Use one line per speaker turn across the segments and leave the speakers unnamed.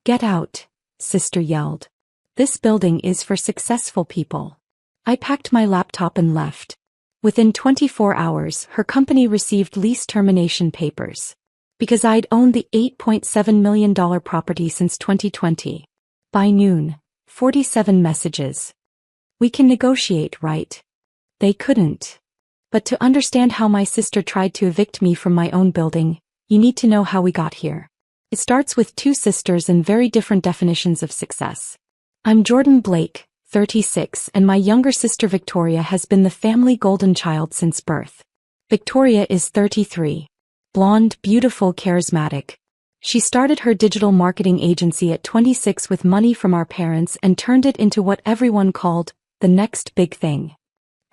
Get out, sister yelled. This building is for successful people. I packed my laptop and left. Within 24 hours, her company received lease termination papers. Because I'd owned the $8.7 million property since 2020. By noon, 47 messages. We can negotiate, right? They couldn't. But to understand how my sister tried to evict me from my own building, you need to know how we got here. It starts with two sisters and very different definitions of success. I'm Jordan Blake, 36, and my younger sister Victoria has been the family golden child since birth. Victoria is 33. Blonde, beautiful, charismatic. She started her digital marketing agency at 26 with money from our parents and turned it into what everyone called the next big thing.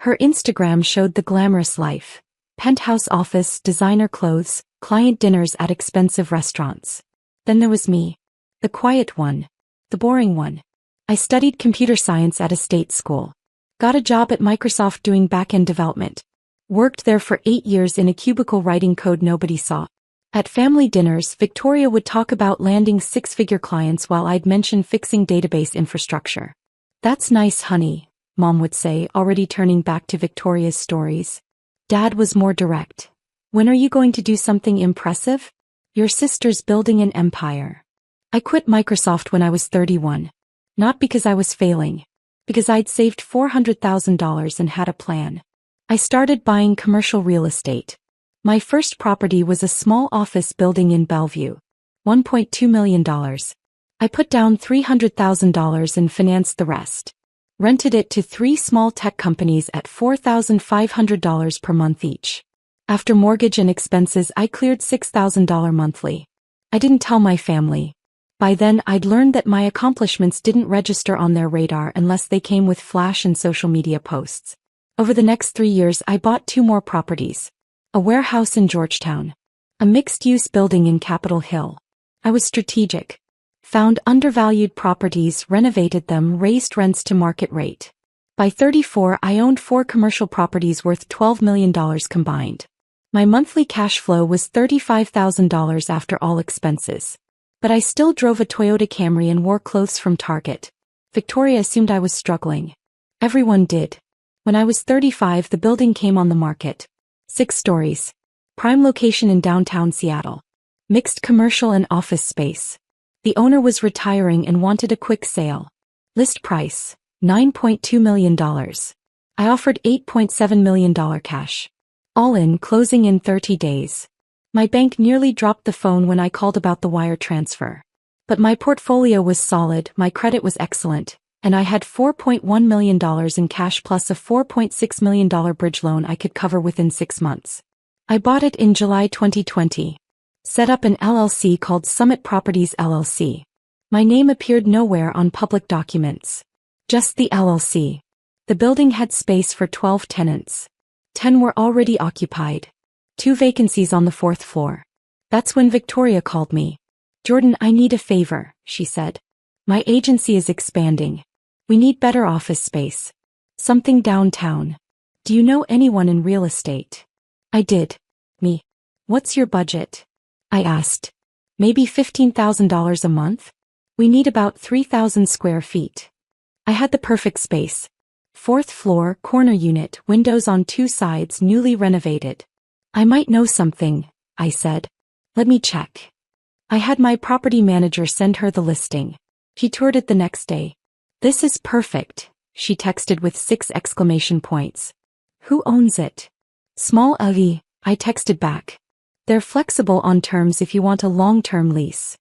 Her Instagram showed the glamorous life. Penthouse office, designer clothes, client dinners at expensive restaurants. Then there was me. The quiet one. The boring one. I studied computer science at a state school. Got a job at Microsoft doing back-end development. Worked there for 8 years in a cubicle writing code nobody saw. At family dinners, Victoria would talk about landing six-figure clients while I'd mention fixing database infrastructure. That's nice, honey, Mom would say, already turning back to Victoria's stories. Dad was more direct. When are you going to do something impressive? Your sister's building an empire. I quit Microsoft when I was 31. Not because I was failing. Because I'd saved $400,000 and had a plan. I started buying commercial real estate. My first property was a small office building in Bellevue. $1.2 million. I put down $300,000 and financed the rest. Rented it to 3 small tech companies at $4,500 per month each. After mortgage and expenses, I cleared $6,000 monthly. I didn't tell my family. By then, I'd learned that my accomplishments didn't register on their radar unless they came with flash and social media posts. Over the next 3 years, I bought 2 more properties. A warehouse in Georgetown. A mixed-use building in Capitol Hill. I was strategic. Found undervalued properties, renovated them, raised rents to market rate. By 34, I owned 4 commercial properties worth $12 million combined. My monthly cash flow was $35,000 after all expenses. But I still drove a Toyota Camry and wore clothes from Target. Victoria assumed I was struggling. Everyone did. When I was 35, the building came on the market. 6 stories. Prime location in downtown Seattle. Mixed commercial and office space. The owner was retiring and wanted a quick sale. List price, $9.2 million. I offered $8.7 million cash. All in, closing in 30 days. My bank nearly dropped the phone when I called about the wire transfer. But my portfolio was solid, my credit was excellent, and I had $4.1 million in cash plus a $4.6 million bridge loan I could cover within 6 months. I bought it in July 2020. Set up an LLC called Summit Properties LLC. My name appeared nowhere on public documents. Just the LLC. The building had space for 12 tenants. 10 were already occupied. 2 vacancies on the 4th floor. That's when Victoria called me. Jordan, I need a favor, she said. My agency is expanding. We need better office space. Something downtown. Do you know anyone in real estate? I did. Me. What's your budget? I asked. Maybe $15,000 a month? We need about 3,000 square feet. I had the perfect space. 4th floor, corner unit, windows on 2 sides, newly renovated. I might know something, I said. Let me check. I had my property manager send her the listing. She toured it the next day. This is perfect, she texted with 6 exclamation points. Who owns it? Small Ali, I texted back. They're flexible on terms if you want a long-term lease.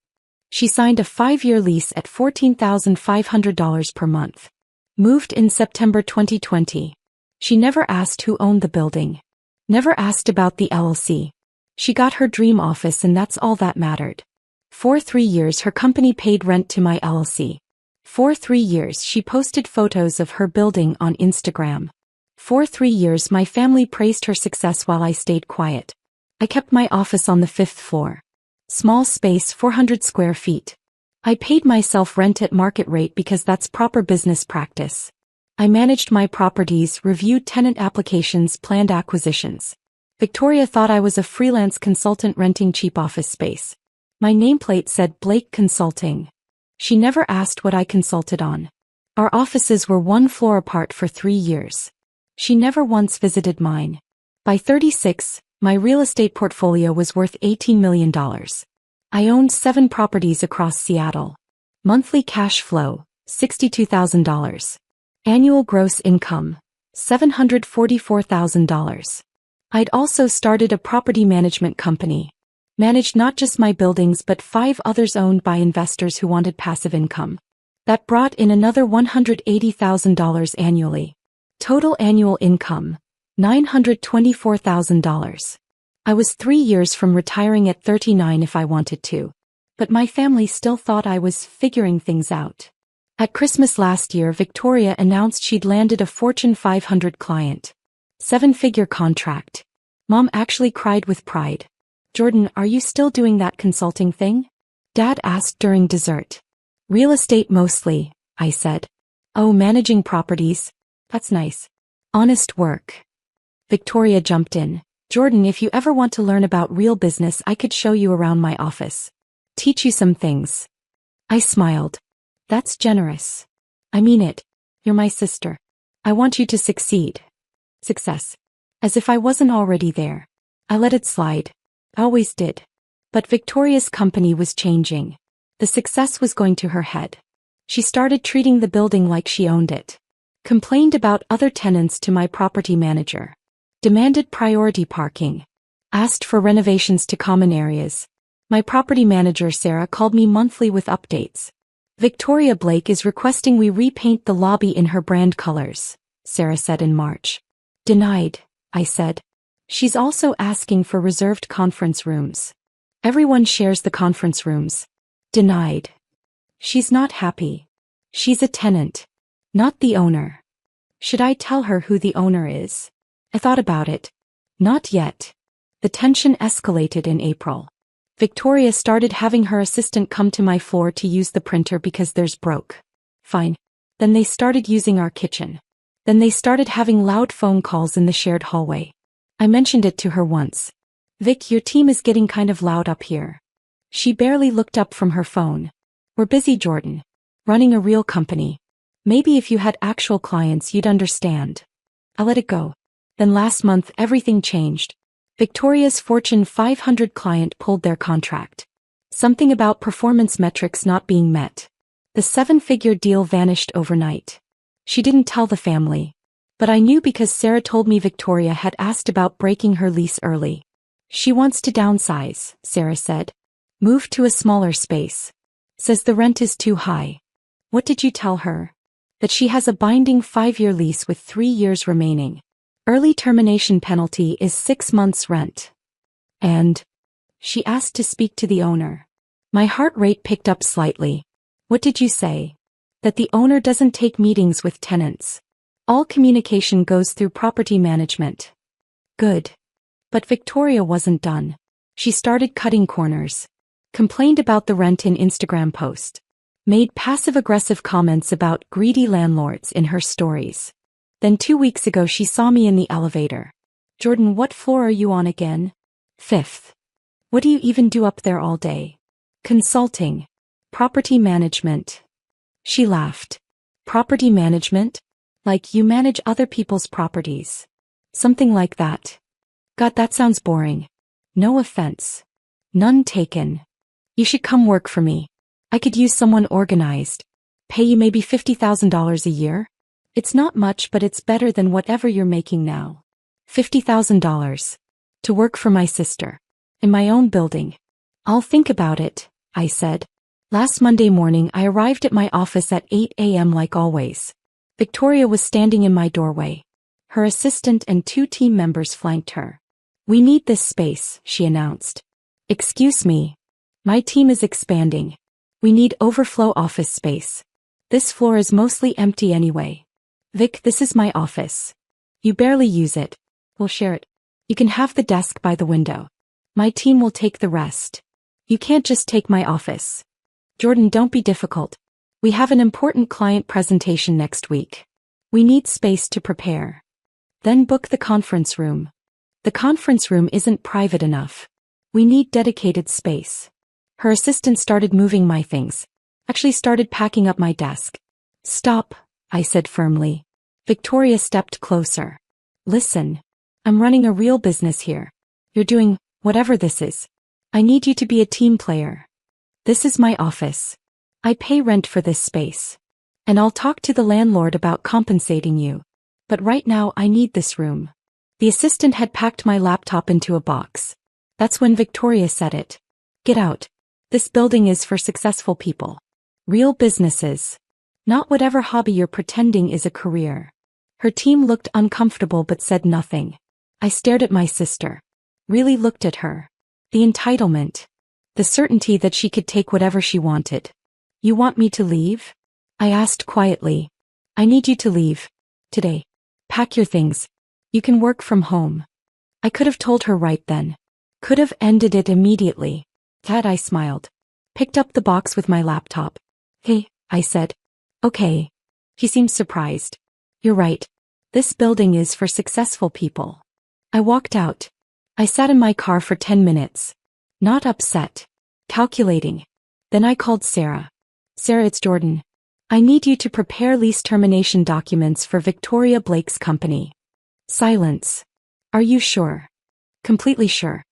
She signed a 5-year lease at $14,500 per month. Moved in September 2020. She never asked who owned the building. Never asked about the LLC. She got her dream office and that's all that mattered. For 3 years her company paid rent to my LLC. For 3 years she posted photos of her building on Instagram. For 3 years my family praised her success while I stayed quiet. I kept my office on the 5th floor. Small space, 400 square feet. I paid myself rent at market rate because that's proper business practice. I managed my properties, reviewed tenant applications, planned acquisitions. Victoria thought I was a freelance consultant renting cheap office space. My nameplate said Blake Consulting. She never asked what I consulted on. Our offices were one floor apart for 3 years. She never once visited mine. By 36, my real estate portfolio was worth $18 million. I owned 7 properties across Seattle. Monthly cash flow, $62,000. Annual gross income, $744,000. I'd also started a property management company. Managed not just my buildings but 5 others owned by investors who wanted passive income. That brought in another $180,000 annually. Total annual income, $924,000. I was 3 years from retiring at 39 if I wanted to. But my family still thought I was figuring things out. At Christmas last year, Victoria announced she'd landed a Fortune 500 client. 7-figure contract. Mom actually cried with pride. Jordan, are you still doing that consulting thing? Dad asked during dessert. Real estate mostly, I said. Oh, managing properties? That's nice. Honest work. Victoria jumped in. Jordan, if you ever want to learn about real business, I could show you around my office. Teach you some things. I smiled. That's generous. I mean it. You're my sister. I want you to succeed. Success. As if I wasn't already there. I let it slide. I always did. But Victoria's company was changing. The success was going to her head. She started treating the building like she owned it. Complained about other tenants to my property manager. Demanded priority parking. Asked for renovations to common areas. My property manager Sarah called me monthly with updates. Victoria Blake is requesting we repaint the lobby in her brand colors, Sarah said in March. Denied, I said. She's also asking for reserved conference rooms. Everyone shares the conference rooms. Denied. She's not happy. She's a tenant. Not the owner. Should I tell her who the owner is? I thought about it. Not yet. The tension escalated in April. Victoria started having her assistant come to my floor to use the printer because theirs broke. Fine. Then they started using our kitchen. Then they started having loud phone calls in the shared hallway. I mentioned it to her once. Vic, your team is getting kind of loud up here. She barely looked up from her phone. We're busy, Jordan. Running a real company. Maybe if you had actual clients you'd understand. I let it go. Then last month everything changed. Victoria's Fortune 500 client pulled their contract. Something about performance metrics not being met. The 7-figure deal vanished overnight. She didn't tell the family. But I knew because Sarah told me Victoria had asked about breaking her lease early. She wants to downsize, Sarah said. Move to a smaller space. Says the rent is too high. What did you tell her? That she has a binding 5-year lease with 3 years remaining. Early termination penalty is 6 months' rent. And she asked to speak to the owner. My heart rate picked up slightly. What did you say? That the owner doesn't take meetings with tenants. All communication goes through property management. Good. But Victoria wasn't done. She started cutting corners. Complained about the rent in Instagram post. Made passive-aggressive comments about greedy landlords in her stories. Then 2 weeks ago she saw me in the elevator. Jordan, what floor are you on again? 5th. What do you even do up there all day? Consulting. Property management. She laughed. Property management? Like you manage other people's properties. Something like that. God, that sounds boring. No offense. None taken. You should come work for me. I could use someone organized. Pay you maybe $50,000 a year? It's not much, but it's better than whatever you're making now. $50,000. To work for my sister. In my own building. I'll think about it, I said. Last Monday morning I arrived at my office at 8 a.m. like always. Victoria was standing in my doorway. Her assistant and 2 team members flanked her. We need this space, she announced. Excuse me. My team is expanding. We need overflow office space. This floor is mostly empty anyway. Vic, this is my office. You barely use it. We'll share it. You can have the desk by the window. My team will take the rest. You can't just take my office. Jordan, don't be difficult. We have an important client presentation next week. We need space to prepare. Then book the conference room. The conference room isn't private enough. We need dedicated space. Her assistant started moving my things. Actually started packing up my desk. Stop, I said firmly. Victoria stepped closer. Listen. I'm running a real business here. You're doing whatever this is. I need you to be a team player. This is my office. I pay rent for this space. And I'll talk to the landlord about compensating you. But right now I need this room. The assistant had packed my laptop into a box. That's when Victoria said it. Get out. This building is for successful people. Real businesses. Not whatever hobby you're pretending is a career. Her team looked uncomfortable but said nothing. I stared at my sister. Really looked at her. The entitlement. The certainty that she could take whatever she wanted. You want me to leave? I asked quietly. I need you to leave. Today. Pack your things. You can work from home. I could have told her right then. Could have ended it immediately. Had I smiled. Picked up the box with my laptop. Hey, I said. Okay. He seemed surprised. You're right. This building is for successful people. I walked out. I sat in my car for 10 minutes. Not upset. Calculating. Then I called Sarah. Sarah, it's Jordan. I need you to prepare lease termination documents for Victoria Blake's company. Silence. Are you sure? Completely sure.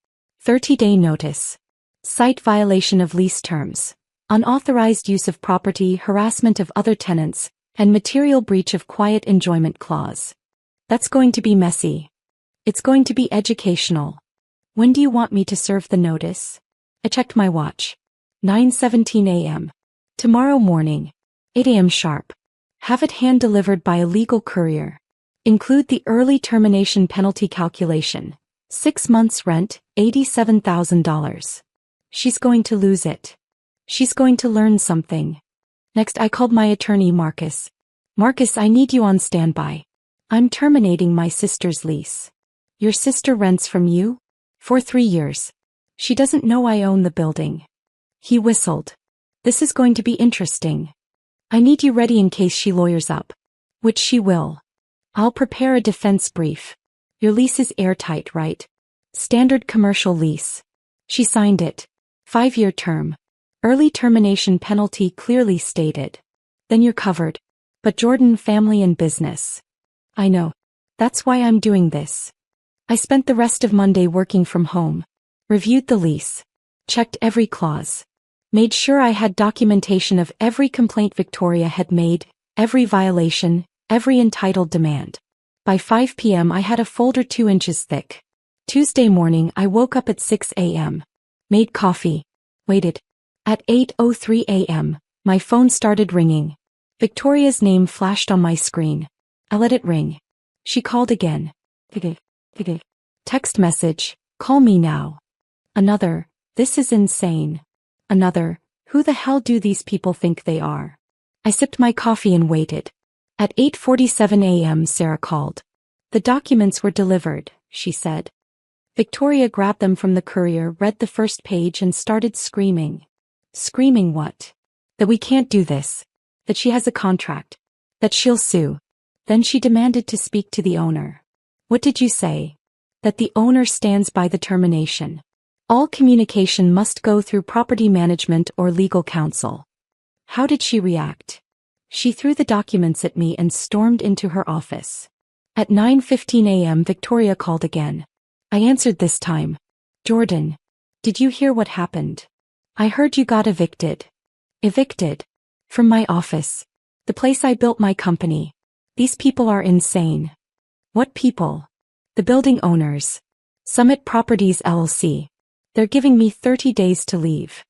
30-day notice. Site violation of lease terms. Unauthorized use of property, harassment of other tenants, and material breach of quiet enjoyment clause. That's going to be messy. It's going to be educational. When do you want me to serve the notice? I checked my watch. 9:17 a.m. Tomorrow morning. 8 a.m. sharp. Have it hand-delivered by a legal courier. Include the early termination penalty calculation. 6 months rent, $87,000. She's going to lose it. She's going to learn something. Next I called my attorney Marcus. Marcus, I need you on standby. I'm terminating my sister's lease. Your sister rents from you? For 3 years. She doesn't know I own the building. He whistled. This is going to be interesting. I need you ready in case she lawyers up. Which she will. I'll prepare a defense brief. Your lease is airtight, right? Standard commercial lease. She signed it. 5-year term. Early termination penalty clearly stated. Then you're covered. But Jordan, family and business. I know. That's why I'm doing this. I spent the rest of Monday working from home. Reviewed the lease. Checked every clause. Made sure I had documentation of every complaint Victoria had made, every violation, every entitled demand. By 5 p.m. I had a folder 2 inches thick. Tuesday morning I woke up at 6 a.m. Made coffee. Waited. At 8:03 a.m., my phone started ringing. Victoria's name flashed on my screen. I let it ring. She called again. Text message, call me now. Another, this is insane. Another, who the hell do these people think they are? I sipped my coffee and waited. At 8:47 a.m. Sarah called. The documents were delivered, she said. Victoria grabbed them from the courier, read the first page and started screaming. Screaming what? That we can't do this. That she has a contract. That she'll sue. Then she demanded to speak to the owner. What did you say? That the owner stands by the termination. All communication must go through property management or legal counsel. How did she react? She threw the documents at me and stormed into her office. At 9:15 a.m. Victoria called again. I answered this time. Jordan, did you hear what happened? I heard you got evicted. Evicted? From my office. The place I built my company. These people are insane. What people? The building owners. Summit Properties LLC. They're giving me 30 days to leave.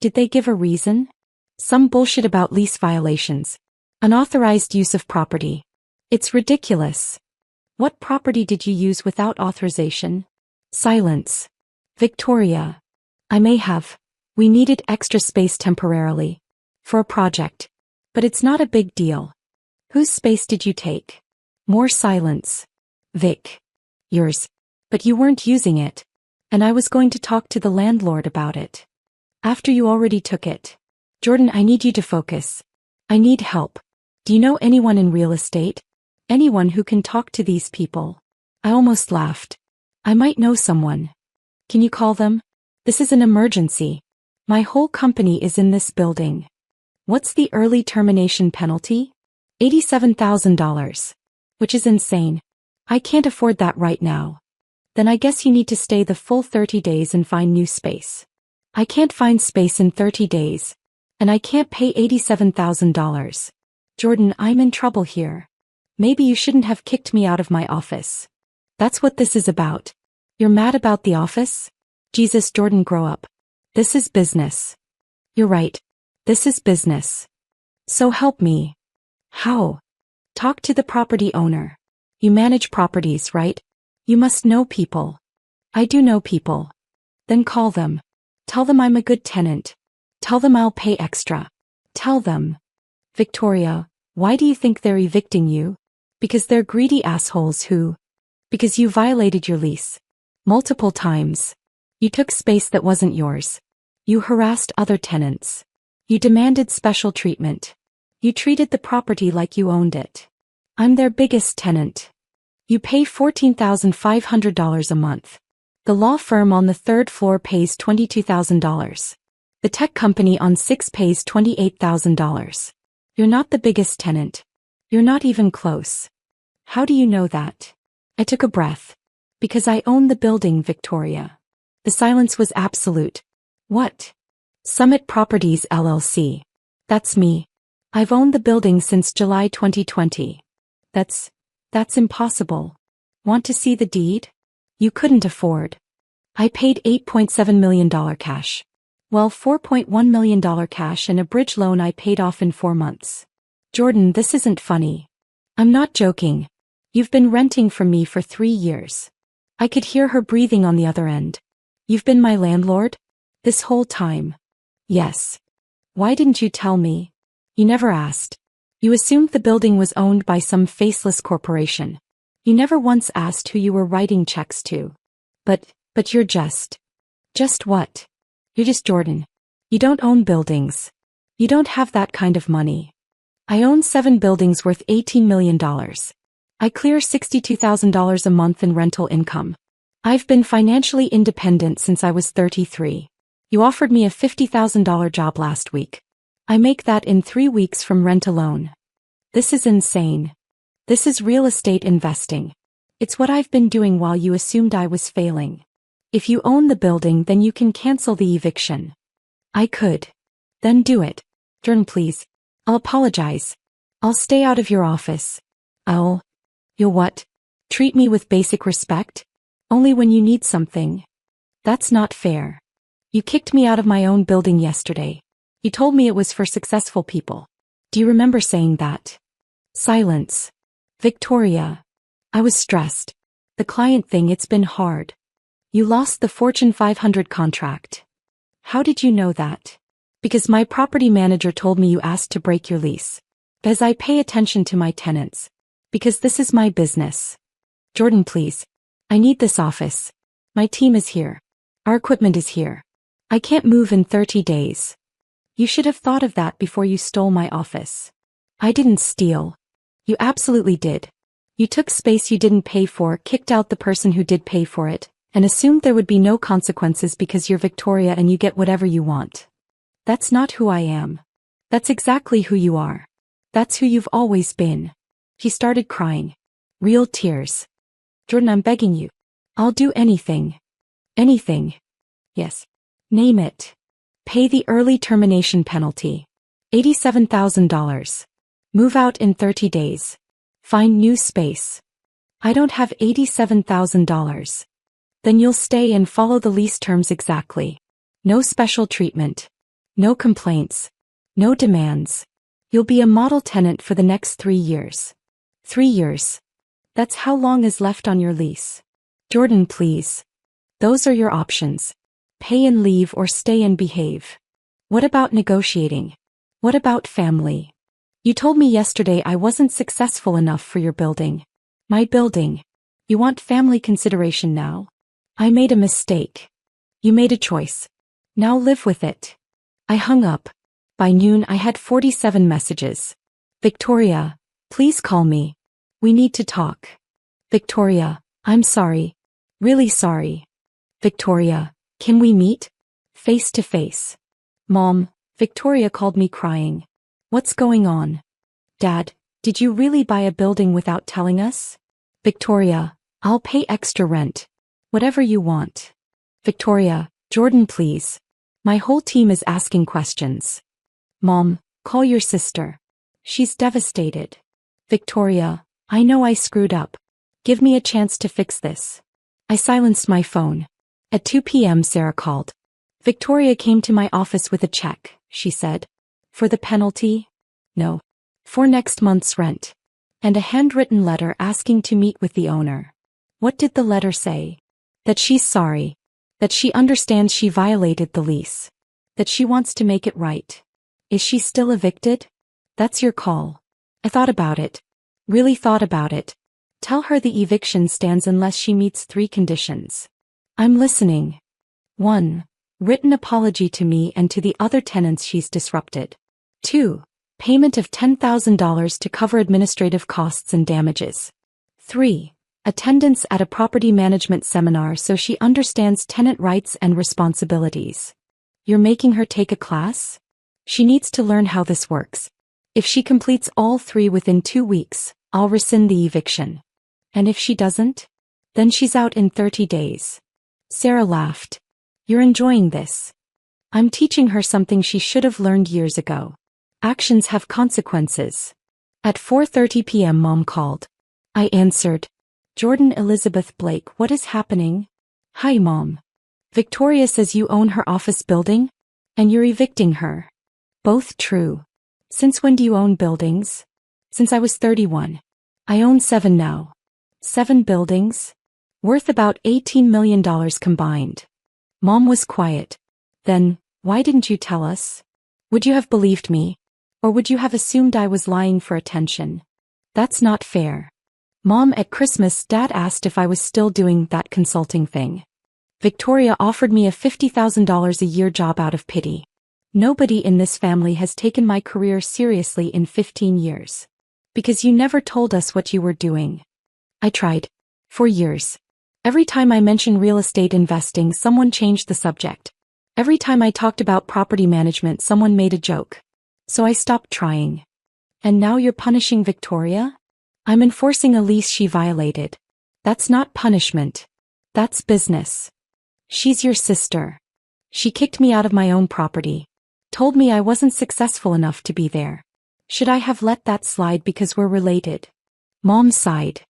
Did they give a reason? Some bullshit about lease violations. Unauthorized use of property. It's ridiculous. What property did you use without authorization? Silence. Victoria. I may have. We needed extra space temporarily. For a project. But it's not a big deal. Whose space did you take? More silence. Vic. Yours. But you weren't using it. And I was going to talk to the landlord about it. After you already took it. Jordan, I need you to focus. I need help. Do you know anyone in real estate? Anyone who can talk to these people? I almost laughed. I might know someone. Can you call them? This is an emergency. My whole company is in this building. What's the early termination penalty? $87,000. Which is insane. I can't afford that right now. Then I guess you need to stay the full 30 days and find new space. I can't find space in 30 days. And I can't pay $87,000. Jordan, I'm in trouble here. Maybe you shouldn't have kicked me out of my office. That's what this is about. You're mad about the office? Jesus, Jordan, grow up. This is business. You're right. This is business. So help me. How? Talk to the property owner. You manage properties, right? You must know people. I do know people. Then call them. Tell them I'm a good tenant. Tell them I'll pay extra. Tell them. Victoria, why do you think they're evicting you? Because they're greedy assholes who... Because you violated your lease. Multiple times. You took space that wasn't yours. You harassed other tenants. You demanded special treatment. You treated the property like you owned it. I'm their biggest tenant. You pay $14,500 a month. The law firm on the third floor pays $22,000. The tech company on 6 pays $28,000. You're not the biggest tenant. You're not even close. How do you know that? I took a breath. Because I own the building, Victoria. The silence was absolute. What? Summit Properties LLC. That's me. I've owned the building since July 2020. That's impossible. Want to see the deed? You couldn't afford. I paid $8.7 million cash. Well, $4.1 million cash and a bridge loan I paid off in 4 months. Jordan, this isn't funny. I'm not joking. You've been renting from me for 3 years. I could hear her breathing on the other end. You've been my landlord? This whole time? Yes. Why didn't you tell me? You never asked. You assumed the building was owned by some faceless corporation. You never once asked who you were writing checks to. But you're just... Just what? You're just Jordan. You don't own buildings. You don't have that kind of money. I own 7 buildings worth $18 million. I clear $62,000 a month in rental income. I've been financially independent since I was 33. You offered me a $50,000 job last week. I make that in 3 weeks from rent alone. This is insane. This is real estate investing. It's what I've been doing while you assumed I was failing. If you own the building, then you can cancel the eviction. I could. Then do it. Jordan, please. I'll apologize. I'll stay out of your office. You'll what? Treat me with basic respect? Only when you need something. That's not fair. You kicked me out of my own building yesterday. You told me it was for successful people. Do you remember saying that? Silence. Victoria. I was stressed. The client thing, it's been hard. You lost the Fortune 500 contract. How did you know that? Because my property manager told me you asked to break your lease. Because I pay attention to my tenants. Because this is my business. Jordan, please. I need this office. My team is here. Our equipment is here. I can't move in 30 days. You should have thought of that before you stole my office. I didn't steal. You absolutely did. You took space you didn't pay for, kicked out the person who did pay for it, and assumed there would be no consequences because you're Victoria and you get whatever you want. That's not who I am. That's exactly who you are. That's who you've always been. He started crying. Real tears. Jordan, I'm begging you. I'll do anything. Anything. Yes. Name it. Pay the early termination penalty. $87,000. Move out in 30 days. Find new space. I don't have $87,000. Then you'll stay and follow the lease terms exactly. No special treatment. No complaints. No demands. You'll be a model tenant for the next 3 years. 3 years. That's how long is left on your lease. Jordan, please. Those are your options. Pay and leave or stay and behave. What about negotiating? What about family? You told me yesterday I wasn't successful enough for your building. My building. You want family consideration now? I made a mistake. You made a choice. Now live with it. I hung up. By noon I had 47 messages. Victoria, please call me. We need to talk. Victoria, I'm sorry. Really sorry. Victoria, can we meet? Face to face. Mom, Victoria called me crying. What's going on? Dad, did you really buy a building without telling us? Victoria, I'll pay extra rent. Whatever you want. Victoria, Jordan please. My whole team is asking questions. Mom, call your sister. She's devastated. Victoria, I know I screwed up. Give me a chance to fix this. I silenced my phone. At 2 p.m. Sarah called. Victoria came to my office with a check, she said. For the penalty? No. For next month's rent. And a handwritten letter asking to meet with the owner. What did the letter say? That she's sorry. That she understands she violated the lease. That she wants to make it right. Is she still evicted? That's your call. I thought about it. Really thought about it. Tell her the eviction stands unless she meets 3 conditions. I'm listening. 1. Written apology to me and to the other tenants she's disrupted. 2. Payment of $10,000 to cover administrative costs and damages. 3. Attendance at a property management seminar so she understands tenant rights and responsibilities. You're making her take a class? She needs to learn how this works. If she completes all 3 within 2 weeks, I'll rescind the eviction. And if she doesn't? Then she's out in 30 days. Sarah laughed. You're enjoying this. I'm teaching her something she should have learned years ago. Actions have consequences. At 4:30 p.m. Mom called. I answered. Jordan Elizabeth Blake, what is happening? Hi Mom. Victoria says you own her office building? And you're evicting her. Both true. Since when do you own buildings? Since I was 31. I own 7 now. 7 buildings? Worth about $18 million combined. Mom was quiet. Then, why didn't you tell us? Would you have believed me? Or would you have assumed I was lying for attention? That's not fair. Mom, at Christmas, Dad asked if I was still doing that consulting thing. Victoria offered me a $50,000 a year job out of pity. Nobody in this family has taken my career seriously in 15 years. Because you never told us what you were doing. I tried. For years. Every time I mentioned real estate investing, someone changed the subject. Every time I talked about property management, someone made a joke. So I stopped trying. And now you're punishing Victoria? I'm enforcing a lease she violated. That's not punishment. That's business. She's your sister. She kicked me out of my own property. Told me I wasn't successful enough to be there. Should I have let that slide because we're related? Mom sighed.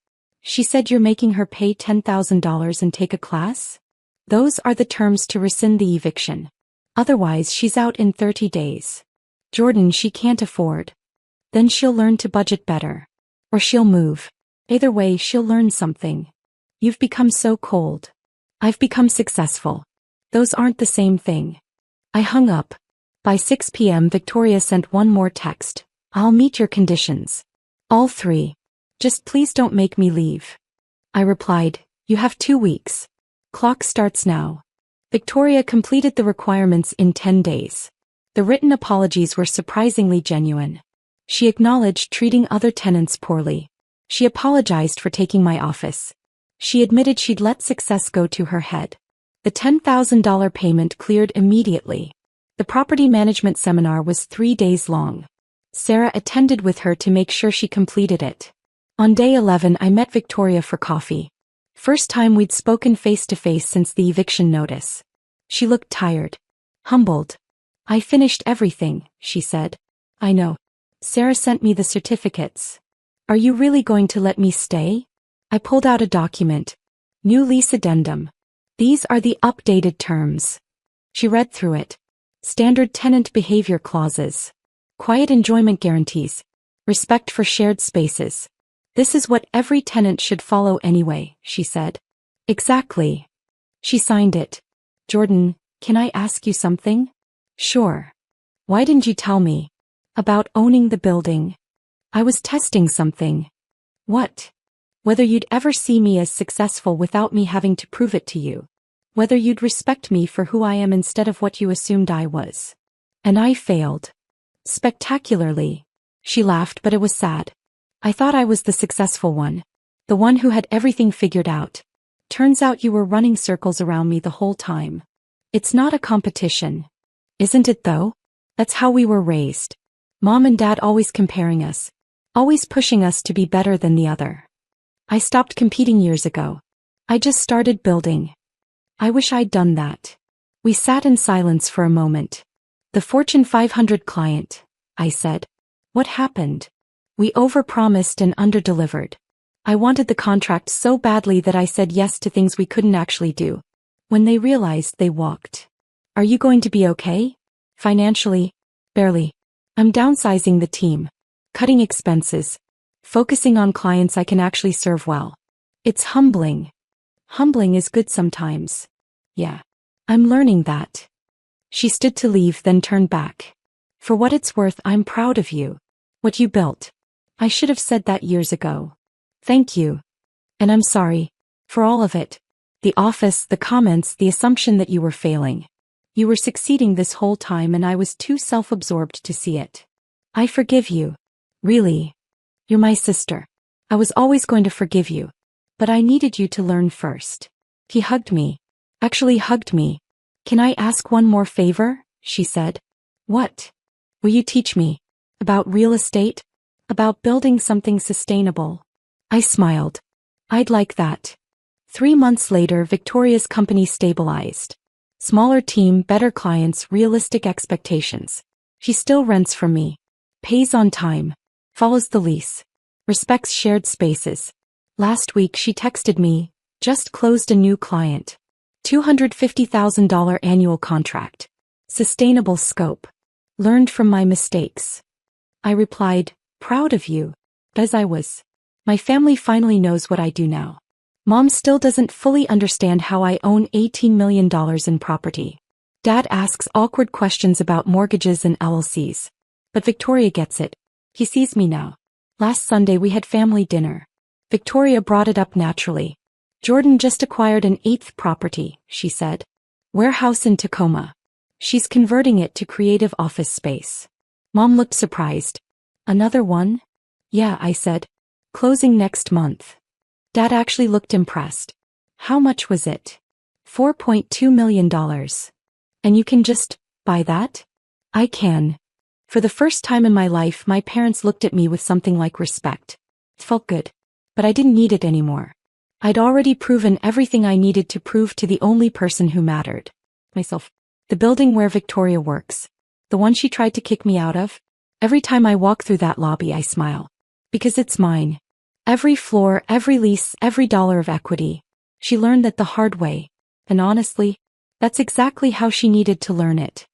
She said you're making her pay $10,000 and take a class? Those are the terms to rescind the eviction. Otherwise she's out in 30 days. Jordan, she can't afford. Then she'll learn to budget better. Or she'll move. Either way, she'll learn something. You've become so cold. I've become successful. Those aren't the same thing. I hung up. By 6 p.m. Victoria sent one more text. I'll meet your conditions. All 3. Just please don't make me leave. I replied, you have 2 weeks. Clock starts now. Victoria completed the requirements in 10 days. The written apologies were surprisingly genuine. She acknowledged treating other tenants poorly. She apologized for taking my office. She admitted she'd let success go to her head. The $10,000 payment cleared immediately. The property management seminar was 3 days long. Sarah attended with her to make sure she completed it. On day 11 I met Victoria for coffee. First time we'd spoken face to face since the eviction notice. She looked tired. Humbled. I finished everything, she said. I know. Sarah sent me the certificates. Are you really going to let me stay? I pulled out a document. New lease addendum. These are the updated terms. She read through it. Standard tenant behavior clauses. Quiet enjoyment guarantees. Respect for shared spaces. This is what every tenant should follow anyway, she said. Exactly. She signed it. Jordan, can I ask you something? Sure. Why didn't you tell me? About owning the building. I was testing something. What? Whether you'd ever see me as successful without me having to prove it to you. Whether you'd respect me for who I am instead of what you assumed I was. And I failed. Spectacularly. She laughed, but it was sad. I thought I was the successful one. The one who had everything figured out. Turns out you were running circles around me the whole time. It's not a competition. Isn't it though? That's how we were raised. Mom and Dad always comparing us. Always pushing us to be better than the other. I stopped competing years ago. I just started building. I wish I'd done that. We sat in silence for a moment. The Fortune 500 client, I said. What happened? We overpromised and underdelivered. I wanted the contract so badly that I said yes to things we couldn't actually do. When they realized, they walked. Are you going to be okay? Financially? Barely. I'm downsizing the team. Cutting expenses. Focusing on clients I can actually serve well. It's humbling. Humbling is good sometimes. Yeah. I'm learning that. She stood to leave, then turned back. For what it's worth, I'm proud of you. What you built. I should have said that years ago. Thank you. And I'm sorry. For all of it. The office, the comments, the assumption that you were failing. You were succeeding this whole time and I was too self-absorbed to see it. I forgive you. Really. You're my sister. I was always going to forgive you. But I needed you to learn first. He hugged me. Actually hugged me. Can I ask one more favor? She said. What? Will you teach me? About real estate? About building something sustainable? I smiled. I'd like that. 3 months later, Victoria's company stabilized. Smaller team, better clients, realistic expectations. She still rents from me. Pays on time. Follows the lease. Respects shared spaces. Last week she texted me, just closed a new client. $250,000 annual contract. Sustainable scope. Learned from my mistakes. I replied, proud of you. As I was. My family finally knows what I do now. Mom still doesn't fully understand how I own $18 million in property. Dad asks awkward questions about mortgages and LLCs. But Victoria gets it. He sees me now. Last Sunday we had family dinner. Victoria brought it up naturally. Jordan just acquired an 8th property, she said. Warehouse in Tacoma. She's converting it to creative office space. Mom looked surprised. Another one? Yeah, I said. Closing next month. Dad actually looked impressed. How much was it? $4.2 million. And you can just buy that? I can. For the first time in my life, my parents looked at me with something like respect. It felt good. But I didn't need it anymore. I'd already proven everything I needed to prove to the only person who mattered. Myself. The building where Victoria works. The one she tried to kick me out of. Every time I walk through that lobby, I smile. Because it's mine. Every floor, every lease, every dollar of equity. She learned that the hard way. And honestly, that's exactly how she needed to learn it.